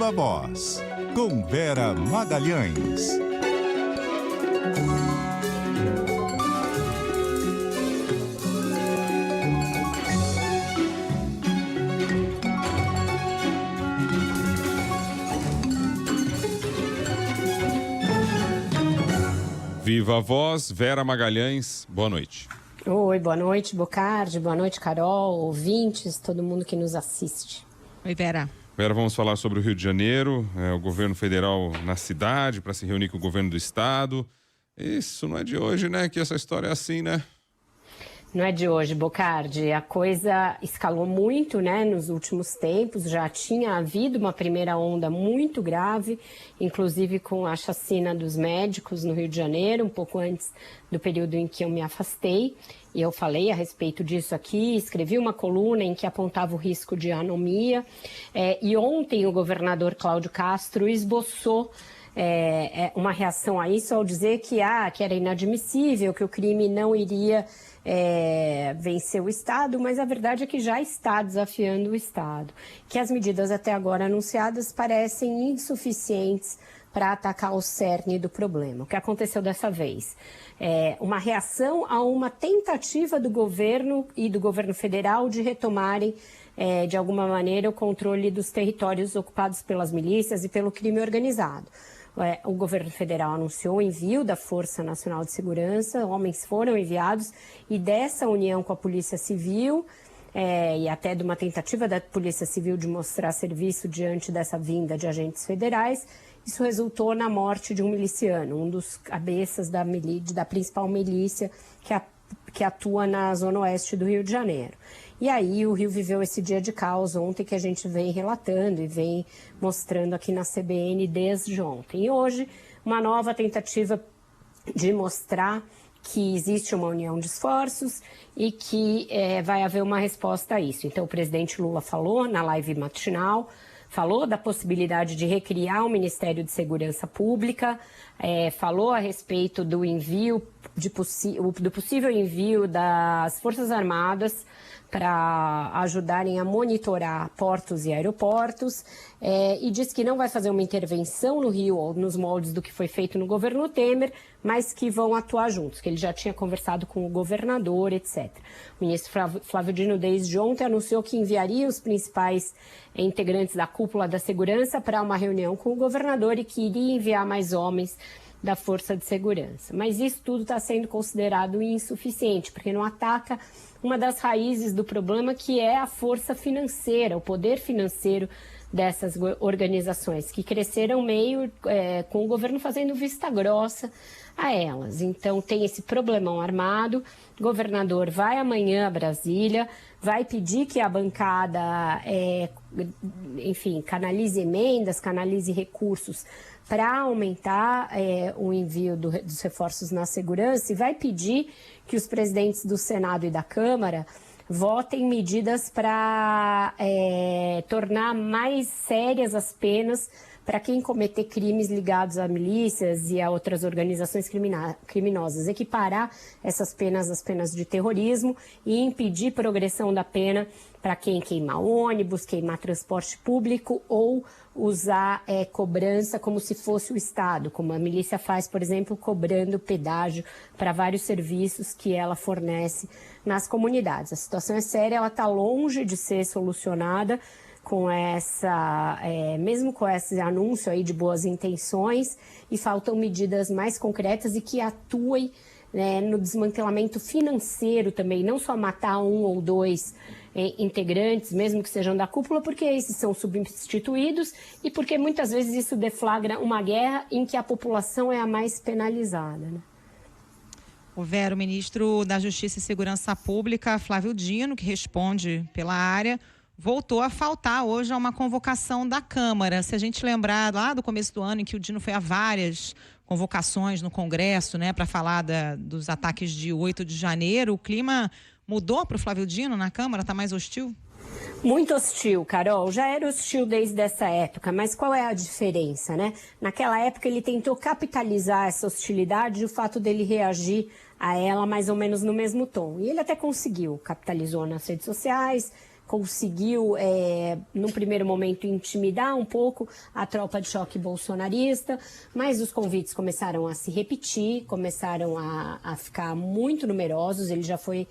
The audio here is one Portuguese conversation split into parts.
Viva Voz, com Vera Magalhães. Viva Voz, Vera Magalhães, boa noite. Oi, boa noite, Bocardi, boa noite, Carol, ouvintes, todo mundo que nos assiste. Oi, Vera. Vera, vamos falar sobre o Rio de Janeiro, o governo federal na cidade para se reunir com o governo do estado. Isso não é de hoje, né? Que essa história é assim, né? Não é de hoje, Bocardi. A coisa escalou muito, né, nos últimos tempos. Já tinha havido uma primeira onda muito grave, inclusive com a chacina dos médicos no Rio de Janeiro, um pouco antes do período em que eu me afastei. E eu falei a respeito disso aqui, escrevi uma coluna em que apontava o risco de anomia. E ontem o governador Cláudio Castro esboçou uma reação a isso ao dizer que era inadmissível, que o crime não iria vencer o Estado, mas a verdade é que já está desafiando o Estado, que as medidas até agora anunciadas parecem insuficientes para atacar o cerne do problema. O que aconteceu dessa vez? Uma reação a uma tentativa do governo e do governo federal de retomarem, de alguma maneira, o controle dos territórios ocupados pelas milícias e pelo crime organizado. O governo federal anunciou o envio da Força Nacional de Segurança, homens foram enviados, e dessa união com a Polícia Civil, e até de uma tentativa da Polícia Civil de mostrar serviço diante dessa vinda de agentes federais, isso resultou na morte de um miliciano, um dos cabeças da principal milícia que atua na zona oeste do Rio de Janeiro. E aí o Rio viveu esse dia de caos ontem que a gente vem relatando e vem mostrando aqui na CBN desde ontem. E hoje, uma nova tentativa de mostrar que existe uma união de esforços e que vai haver uma resposta a isso. Então, o presidente Lula falou na live matinal, falou da possibilidade de recriar o Ministério de Segurança Pública, falou a respeito do envio, do possível envio das Forças Armadas para ajudarem a monitorar portos e aeroportos, e diz que não vai fazer uma intervenção no Rio ou nos moldes do que foi feito no governo Temer, mas que vão atuar juntos, que ele já tinha conversado com o governador, etc. O ministro Flávio Dino, desde ontem, anunciou que enviaria os principais integrantes da cúpula da segurança para uma reunião com o governador e que iria enviar mais homens da Força de Segurança. Mas isso tudo está sendo considerado insuficiente, porque não ataca uma das raízes do problema, que é a força financeira, o poder financeiro dessas organizações, que cresceram meio com o governo fazendo vista grossa a elas. Então tem esse problemão armado, o governador vai amanhã a Brasília, vai pedir que a bancada, canalize emendas, canalize recursos para aumentar o envio dos reforços na segurança, e vai pedir que os presidentes do Senado e da Câmara votem medidas para tornar mais sérias as penas para quem cometer crimes ligados a milícias e a outras organizações criminosas, equiparar essas penas às penas de terrorismo e impedir progressão da pena para quem queimar ônibus, queimar transporte público ou usar cobrança como se fosse o Estado, como a milícia faz, por exemplo, cobrando pedágio para vários serviços que ela fornece nas comunidades. A situação é séria, ela está longe de ser solucionada com mesmo com esse anúncio aí de boas intenções, e faltam medidas mais concretas e que atuem no desmantelamento financeiro também, não só matar um ou dois integrantes, mesmo que sejam da cúpula, porque esses são substituídos e porque muitas vezes isso deflagra uma guerra em que a população é a mais penalizada, né? O Vera, o ministro da Justiça e Segurança Pública, Flávio Dino, que responde pela área, voltou a faltar hoje a uma convocação da Câmara. Se a gente lembrar lá do começo do ano, em que o Dino foi a várias convocações no Congresso, né, para falar dos ataques de 8 de janeiro, o clima mudou para o Flávio Dino na Câmara? Está mais hostil? Muito hostil, Carol. Já era hostil desde essa época, mas qual é a diferença, né? Naquela época ele tentou capitalizar essa hostilidade e o fato dele reagir a ela mais ou menos no mesmo tom. E ele até conseguiu, capitalizou nas redes sociais, conseguiu, num primeiro momento, intimidar um pouco a tropa de choque bolsonarista, mas os convites começaram a se repetir, começaram a ficar muito numerosos. Ele já foi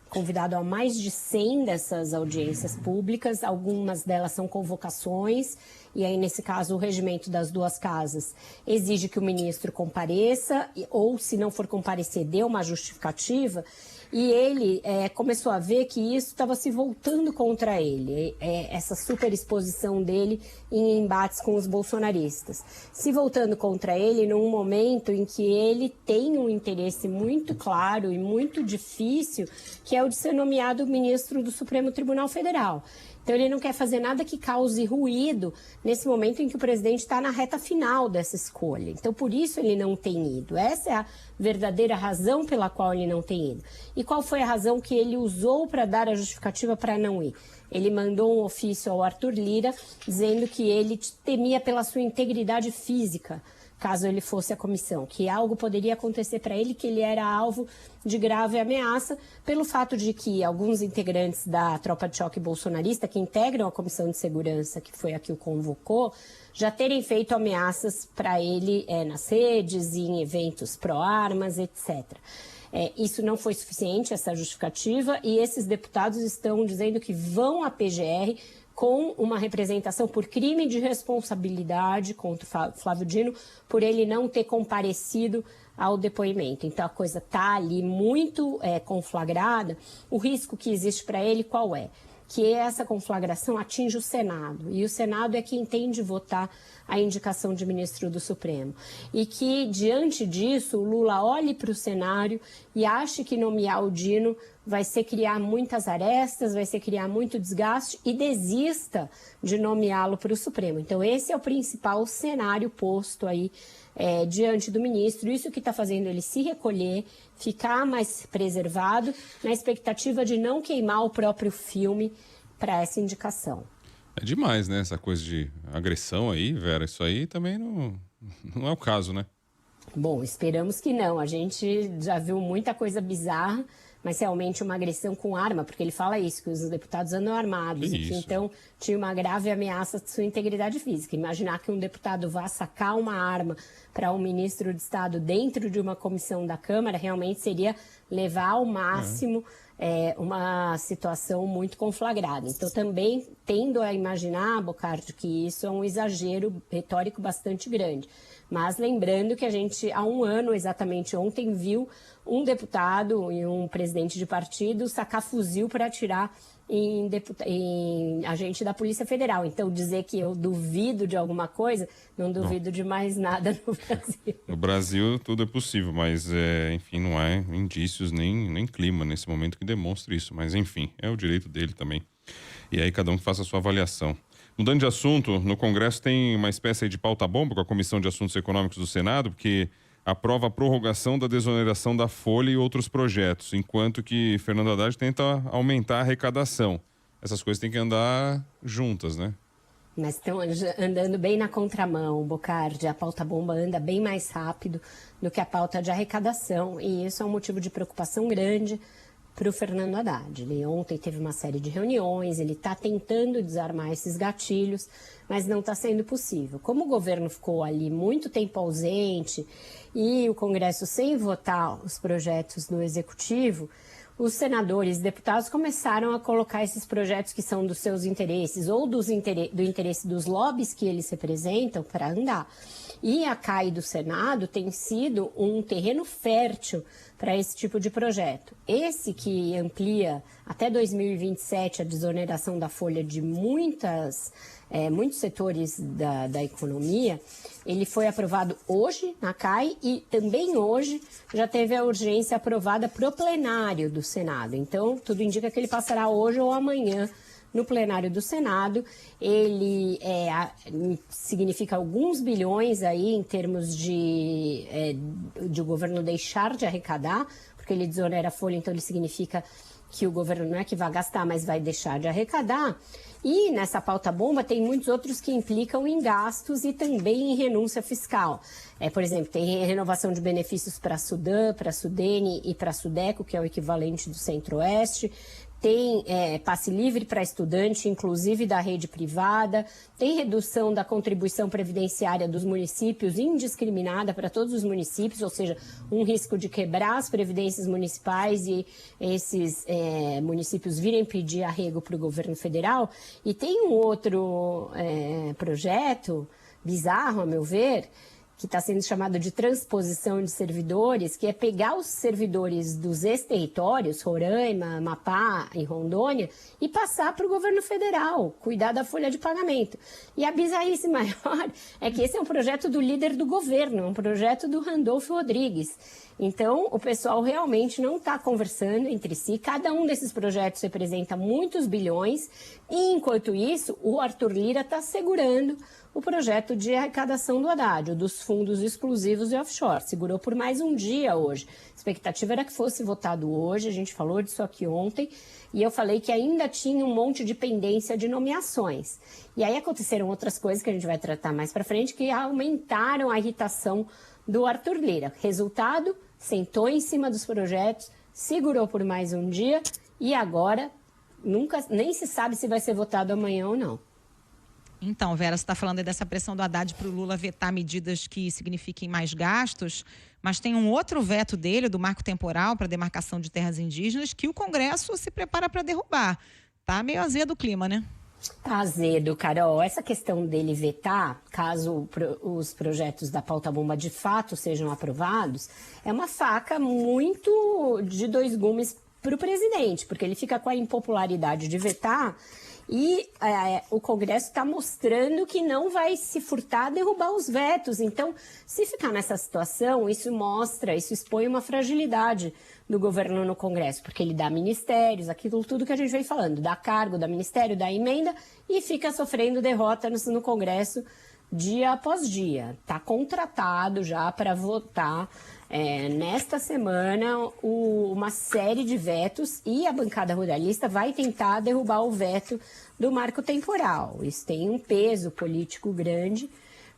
convidado a mais de 100 dessas audiências públicas, algumas delas são convocações, e aí, nesse caso, o regimento das duas casas exige que o ministro compareça, ou, se não for comparecer, dê uma justificativa, e ele começou a ver que isso estava se voltando contra ele, essa superexposição dele em embates com os bolsonaristas. Se voltando contra ele num momento em que ele tem um interesse muito claro e muito difícil, que é o de ser nomeado ministro do Supremo Tribunal Federal. Então, ele não quer fazer nada que cause ruído nesse momento em que o presidente está na reta final dessa escolha. Então, por isso ele não tem ido. Essa é a verdadeira razão pela qual ele não tem ido. E qual foi a razão que ele usou para dar a justificativa para não ir? Ele mandou um ofício ao Arthur Lira dizendo que ele temia pela sua integridade física, caso ele fosse à comissão, que algo poderia acontecer para ele, que ele era alvo de grave ameaça, pelo fato de que alguns integrantes da tropa de choque bolsonarista, que integram a Comissão de Segurança, que foi a que o convocou, já terem feito ameaças para ele nas sedes, em eventos pró-armas, etc. Isso não foi suficiente, essa justificativa, e esses deputados estão dizendo que vão à PGR com uma representação por crime de responsabilidade contra o Flávio Dino, por ele não ter comparecido ao depoimento. Então, a coisa está ali muito conflagrada. O risco que existe para ele qual é? Que essa conflagração atinge o Senado, e o Senado é quem tem de votar a indicação de ministro do Supremo. E que, diante disso, o Lula olhe para o cenário e ache que nomear o Dino vai ser criar muitas arestas, vai ser criar muito desgaste e desista de nomeá-lo para o Supremo. Então, esse é o principal cenário posto aí diante do ministro. Isso que está fazendo ele se recolher, ficar mais preservado, na expectativa de não queimar o próprio filme para essa indicação. É demais, né? Essa coisa de agressão aí, Vera, isso aí também não é o caso, né? Bom, esperamos que não. A gente já viu muita coisa bizarra, mas realmente uma agressão com arma, porque ele fala isso, que os deputados andam armados, e que então tinha uma grave ameaça de sua integridade física. Imaginar que um deputado vá sacar uma arma para um ministro de Estado dentro de uma comissão da Câmara realmente seria levar ao máximo uma situação muito conflagrada. Então, também tendo a imaginar, Bocardi, que isso é um exagero retórico bastante grande. Mas lembrando que a gente, há um ano, exatamente ontem, viu um deputado e um presidente de partido sacar fuzil para atirar em agente da Polícia Federal. Então, dizer que eu duvido de alguma coisa, não duvido de mais nada no Brasil. No Brasil, tudo é possível, mas, enfim, não há indícios nem clima nesse momento que demonstre isso. Mas, enfim, é o direito dele também. E aí, cada um que faça a sua avaliação. Mudando de assunto, no Congresso tem uma espécie de pauta-bomba com a Comissão de Assuntos Econômicos do Senado, porque aprova a prorrogação da desoneração da folha e outros projetos, enquanto que Fernando Haddad tenta aumentar a arrecadação. Essas coisas têm que andar juntas, né? Mas estão andando bem na contramão, Bocardi. A pauta-bomba anda bem mais rápido do que a pauta de arrecadação, e isso é um motivo de preocupação grande para o Fernando Haddad. Ele ontem teve uma série de reuniões, ele está tentando desarmar esses gatilhos, mas não está sendo possível. Como o governo ficou ali muito tempo ausente e o Congresso sem votar os projetos no Executivo, os senadores e deputados começaram a colocar esses projetos que são dos seus interesses ou do interesse dos lobbies que eles representam para andar. E a CAI do Senado tem sido um terreno fértil para esse tipo de projeto. Esse que amplia até 2027 a desoneração da folha de muitos setores da economia, ele foi aprovado hoje na CAI e também hoje já teve a urgência aprovada para o plenário do Senado. Então, tudo indica que ele passará hoje ou amanhã no plenário do Senado. Ele significa alguns bilhões aí em termos de o governo deixar de arrecadar, porque ele desonera a folha, então ele significa que o governo não é que vai gastar, mas vai deixar de arrecadar. E nessa pauta-bomba tem muitos outros que implicam em gastos e também em renúncia fiscal. Por exemplo, tem renovação de benefícios para a Sudan, para a Sudene e para a Sudeco, que é o equivalente do Centro-Oeste. tem passe livre para estudante, inclusive da rede privada, tem redução da contribuição previdenciária dos municípios indiscriminada para todos os municípios, ou seja, um risco de quebrar as previdências municipais e esses municípios virem pedir arrego para o governo federal. E tem um outro projeto bizarro, a meu ver, que está sendo chamado de transposição de servidores, que é pegar os servidores dos ex-territórios, Roraima, Amapá e Rondônia, e passar para o governo federal, cuidar da folha de pagamento. E a bizarrice maior é que esse é um projeto do líder do governo, um projeto do Randolfo Rodrigues. Então, o pessoal realmente não está conversando entre si, cada um desses projetos representa muitos bilhões, e enquanto isso, o Arthur Lira está segurando o projeto de arrecadação do Haddad, o dos fundos exclusivos e offshore. Segurou por mais um dia hoje. A expectativa era que fosse votado hoje, a gente falou disso aqui ontem, e eu falei que ainda tinha um monte de pendência de nomeações. E aí aconteceram outras coisas que a gente vai tratar mais para frente, que aumentaram a irritação do Arthur Lira. Resultado, sentou em cima dos projetos, segurou por mais um dia, e agora nem se sabe se vai ser votado amanhã ou não. Então, Vera, você está falando aí dessa pressão do Haddad para o Lula vetar medidas que signifiquem mais gastos, mas tem um outro veto dele, do marco temporal para demarcação de terras indígenas, que o Congresso se prepara para derrubar. Tá meio azedo o clima, né? Tá azedo, Carol. Essa questão dele vetar, caso os projetos da pauta-bomba de fato sejam aprovados, é uma faca muito de dois gumes para o presidente, porque ele fica com a impopularidade de vetar. E o Congresso está mostrando que não vai se furtar a derrubar os vetos. Então, se ficar nessa situação, isso expõe uma fragilidade do governo no Congresso, porque ele dá ministérios, aquilo tudo que a gente vem falando, dá cargo, dá ministério, dá emenda e fica sofrendo derrota no Congresso dia após dia. Está contratado já para votar nesta semana uma série de vetos, e a bancada ruralista vai tentar derrubar o veto do marco temporal. Isso tem um peso político grande,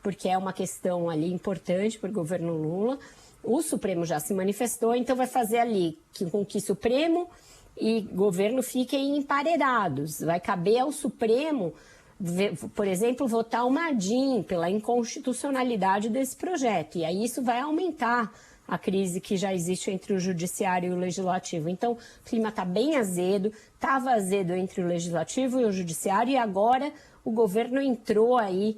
porque é uma questão ali importante para o governo Lula. O Supremo já se manifestou, então vai fazer ali com que Supremo e governo fiquem emparedados. Vai caber ao Supremo, por exemplo, votar uma ADIM pela inconstitucionalidade desse projeto. E aí isso vai aumentar a crise que já existe entre o Judiciário e o Legislativo. Então, o clima está bem azedo, estava azedo entre o Legislativo e o Judiciário, e agora o governo entrou aí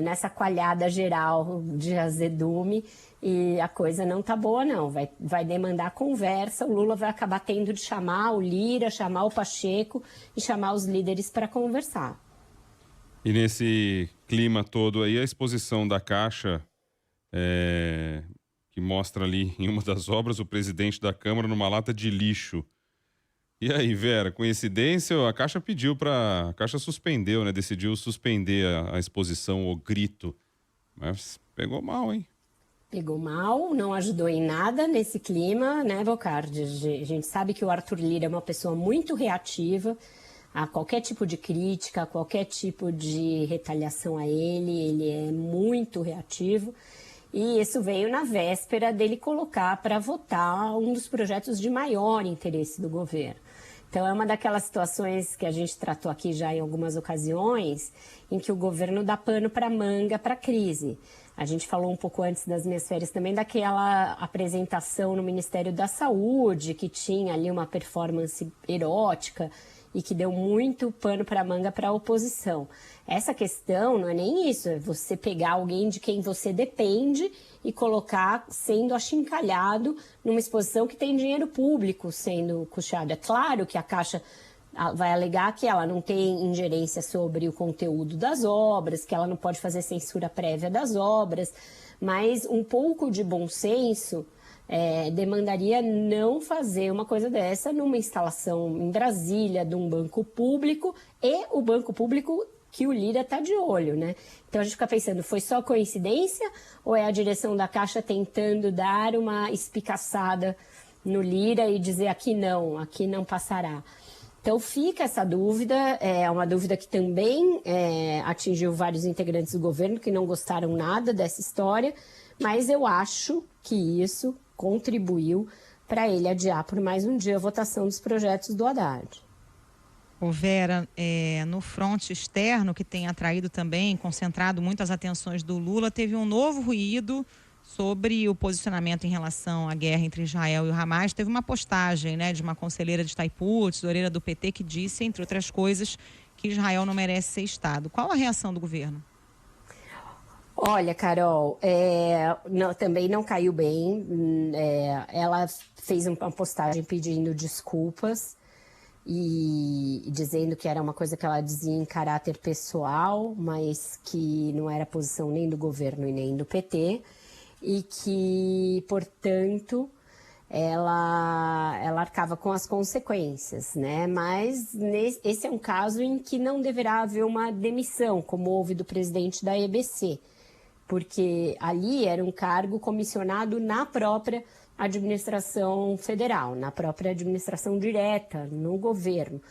nessa coalhada geral de azedume, e a coisa não está boa, não. Vai demandar conversa, o Lula vai acabar tendo de chamar o Lira, chamar o Pacheco e chamar os líderes para conversar. E nesse clima todo aí, a exposição da Caixa, que mostra ali em uma das obras o presidente da Câmara numa lata de lixo. E aí, Vera, coincidência? A Caixa a Caixa suspendeu, né? Decidiu suspender a exposição, o grito. Mas pegou mal, hein? Pegou mal, não ajudou em nada nesse clima, né, Bocardi? A gente sabe que o Arthur Lira é uma pessoa muito reativa a qualquer tipo de crítica, a qualquer tipo de retaliação a ele é muito reativo. E isso veio na véspera dele colocar para votar um dos projetos de maior interesse do governo. Então, é uma daquelas situações que a gente tratou aqui já em algumas ocasiões, em que o governo dá pano para manga para a crise. A gente falou um pouco antes das minhas férias também daquela apresentação no Ministério da Saúde, que tinha ali uma performance erótica e que deu muito pano para manga para a oposição. Essa questão não é nem isso, é você pegar alguém de quem você depende e colocar sendo achincalhado numa exposição que tem dinheiro público sendo custeado. É claro que a Caixa vai alegar que ela não tem ingerência sobre o conteúdo das obras, que ela não pode fazer censura prévia das obras, mas um pouco de bom senso demandaria não fazer uma coisa dessa numa instalação em Brasília de um banco público, e o banco público que o Lira está de olho, né? Então a gente fica pensando, foi só coincidência ou é a direção da Caixa tentando dar uma espicaçada no Lira e dizer aqui não passará? Então fica essa dúvida, é uma dúvida que também atingiu vários integrantes do governo que não gostaram nada dessa história, mas eu acho que isso contribuiu para ele adiar por mais um dia a votação dos projetos do Haddad. Ô Vera, no fronte externo, que tem atraído também, concentrado muitas atenções do Lula, teve um novo ruído sobre o posicionamento em relação à guerra entre Israel e o Hamas. Teve uma postagem, né, de uma conselheira de Itaipu, tesoureira do PT, que disse, entre outras coisas, que Israel não merece ser Estado. Qual a reação do governo? Olha, Carol, também não caiu bem. Ela fez uma postagem pedindo desculpas e dizendo que era uma coisa que ela dizia em caráter pessoal, mas que não era posição nem do governo e nem do PT, e que, portanto, ela arcava com as consequências, né? Mas esse é um caso em que não deverá haver uma demissão, como houve do presidente da EBC, porque ali era um cargo comissionado na própria administração federal, na própria administração direta, no governo.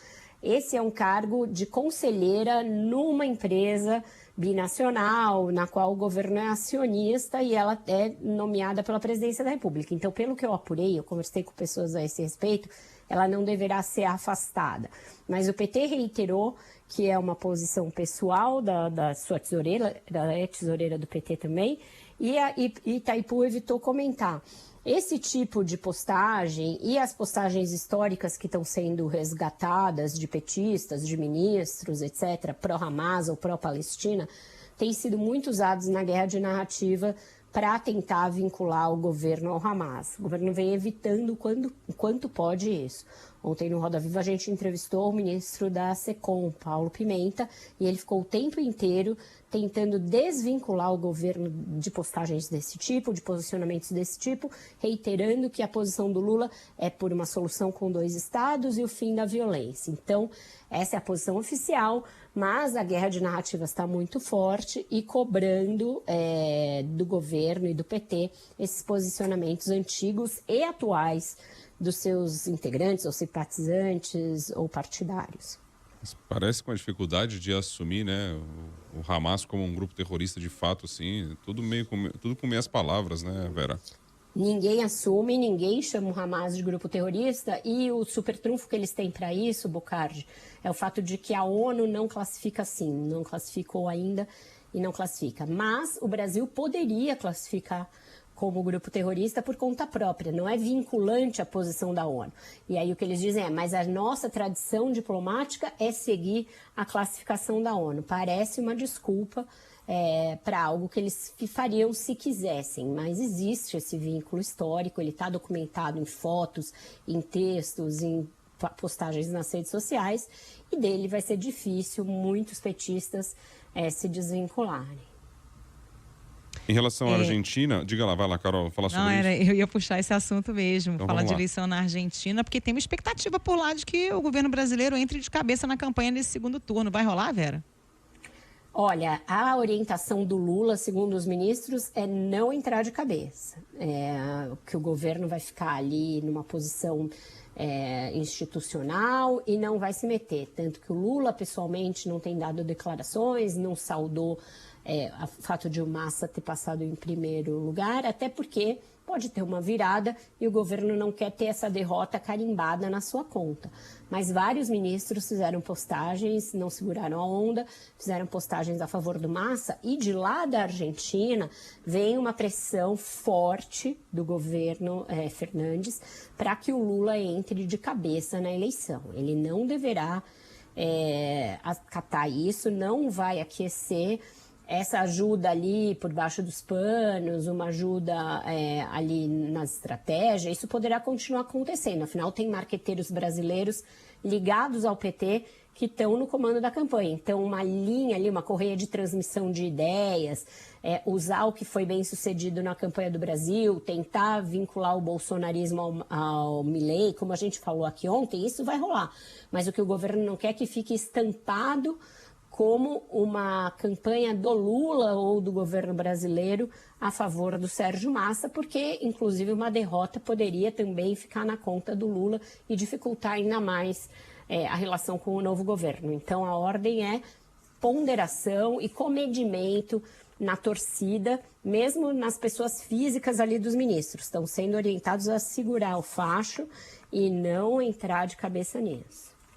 Esse é um cargo de conselheira numa empresa binacional, na qual o governo é acionista e ela é nomeada pela presidência da República. Então, pelo que eu apurei, eu conversei com pessoas a esse respeito, ela não deverá ser afastada. Mas o PT reiterou que é uma posição pessoal da sua tesoureira, ela é tesoureira do PT também, e a Itaipu evitou comentar. Esse tipo de postagem e as postagens históricas que estão sendo resgatadas de petistas, de ministros, etc., pró-Hamas ou pró-Palestina, têm sido muito usados na guerra de narrativa para tentar vincular o governo ao Hamas. O governo vem evitando o quanto pode isso. Ontem no Roda Viva a gente entrevistou o ministro da SECOM, Paulo Pimenta, e ele ficou o tempo inteiro tentando desvincular o governo de postagens desse tipo, de posicionamentos desse tipo, reiterando que a posição do Lula é por uma solução com 2 estados e o fim da violência. Então, essa é a posição oficial, mas a guerra de narrativas está muito forte e cobrando do governo e do PT esses posicionamentos antigos e atuais dos seus integrantes ou simpatizantes ou partidários. Parece com a dificuldade de assumir, né, o Hamas como um grupo terrorista de fato, assim, tudo com meias palavras, né, Vera? Ninguém assume, ninguém chama o Hamas de grupo terrorista, e o super trunfo que eles têm para isso, Bocardi, é o fato de que a ONU não classifica assim, não classificou ainda e não classifica. Mas o Brasil poderia classificar como grupo terrorista por conta própria, não é vinculante à posição da ONU. E aí o que eles dizem mas a nossa tradição diplomática é seguir a classificação da ONU. Parece uma desculpa para algo que eles fariam se quisessem, mas existe esse vínculo histórico, ele está documentado em fotos, em textos, em postagens nas redes sociais, e dele vai ser difícil muitos petistas se desvincularem. Em relação à Argentina, diga lá, vai lá, Carol, fala sobre isso. Eu ia puxar esse assunto mesmo, Então, falar de vamos lá. eleição na Argentina, porque tem uma expectativa por lá de que o governo brasileiro entre de cabeça na campanha nesse segundo turno. Vai rolar, Vera? Olha, a orientação do Lula, segundo os ministros, é não entrar de cabeça. Que o governo vai ficar ali numa posição institucional e não vai se meter. Tanto que o Lula, pessoalmente, não tem dado declarações, não saudou o fato de o Massa ter passado em primeiro lugar, até porque pode ter uma virada e o governo não quer ter essa derrota carimbada na sua conta. Mas vários ministros fizeram postagens, não seguraram a onda, fizeram postagens a favor do Massa, e de lá da Argentina vem uma pressão forte do governo Fernandes para que o Lula entre de cabeça na eleição. Ele não deverá acatar isso, não vai aquecer essa ajuda ali por baixo dos panos, uma ajuda ali nas estratégias, isso poderá continuar acontecendo. Afinal, tem marqueteiros brasileiros ligados ao PT que estão no comando da campanha. Então, uma linha ali, uma correia de transmissão de ideias, usar o que foi bem sucedido na campanha do Brasil, tentar vincular o bolsonarismo ao Milei, como a gente falou aqui ontem, isso vai rolar. Mas o que o governo não quer é que fique estampado como uma campanha do Lula ou do governo brasileiro a favor do Sérgio Massa, porque, inclusive, uma derrota poderia também ficar na conta do Lula e dificultar ainda mais a relação com o novo governo. Então, a ordem é ponderação e comedimento na torcida, mesmo nas pessoas físicas ali dos ministros. Estão sendo orientados a segurar o facho e não entrar de cabeça nisso.